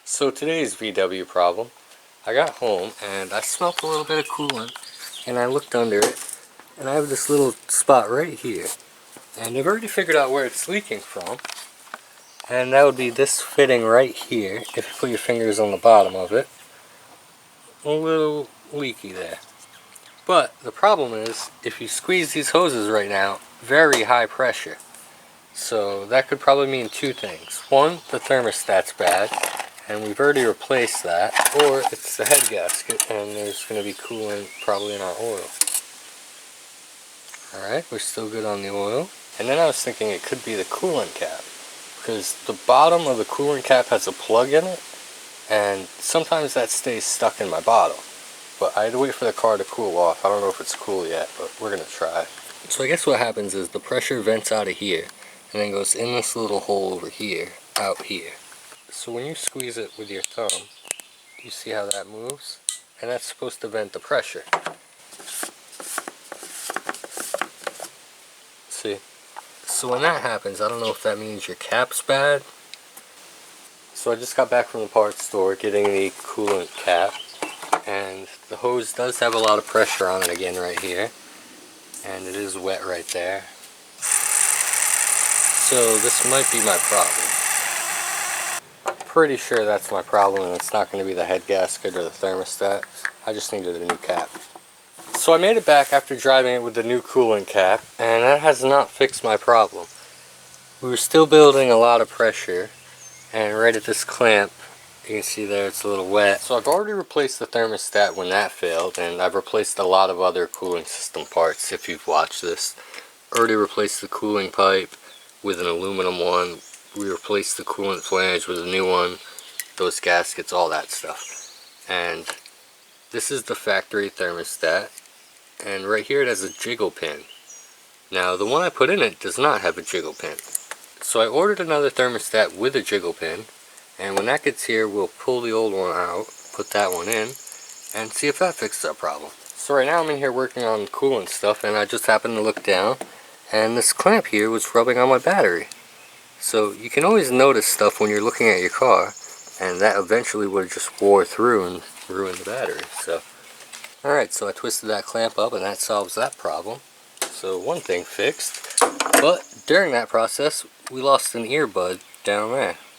So today's VW problem, I got home and I smelled a little bit of coolant and I looked under it and I have this little spot right here, and I've already figured out where it's leaking from, and that would be this fitting right here. If you put your fingers on the bottom of it, a little leaky there. But the problem is, if you squeeze these hoses right now, very high pressure. So that could probably mean two things. One, the thermostat's bad, and we've already replaced that, or it's the head gasket and there's going to be coolant probably in our oil. Alright, we're still good on the oil. And then I was thinking it could be the coolant cap, because the bottom of the coolant cap has a plug in it, and sometimes that stays stuck in my bottle. But I had to wait for the car to cool off. I don't know if it's cool yet, but we're going to try. So I guess what happens is the pressure vents out of here and then goes in this little hole over here, out here. So when you squeeze it with your thumb, you see how that moves? And that's supposed to vent the pressure. See? So when that happens, I don't know if that means your cap's bad. So I just got back from the parts store getting the coolant cap, and the hose does have a lot of pressure on it again right here, and it is wet right there. So this might be my problem. Pretty sure that's my problem, and it's not going to be the head gasket or the thermostat. I just needed a new cap. So I made it back after driving it with the new coolant cap, and that has not fixed my problem. We were still building a lot of pressure, and right at this clamp, you can see there it's a little wet. So I've already replaced the thermostat when that failed, and I've replaced a lot of other cooling system parts if you've watched this. Already replaced the cooling pipe with an aluminum one. We replaced the coolant flange with a new one, those gaskets, all that stuff. And this is the factory thermostat, and right here it has a jiggle pin. Now the one I put in it does not have a jiggle pin. So I ordered another thermostat with a jiggle pin, and when that gets here we'll pull the old one out, put that one in, and see if that fixes our problem. So right now I'm in here working on coolant stuff, and I just happened to look down, and this clamp here was rubbing on my battery. So you can always notice stuff when you're looking at your car, and that eventually would have just wore through and ruined the battery. So, alright, so I twisted that clamp up and that solves that problem. So one thing fixed, but during that process we lost an earbud down there.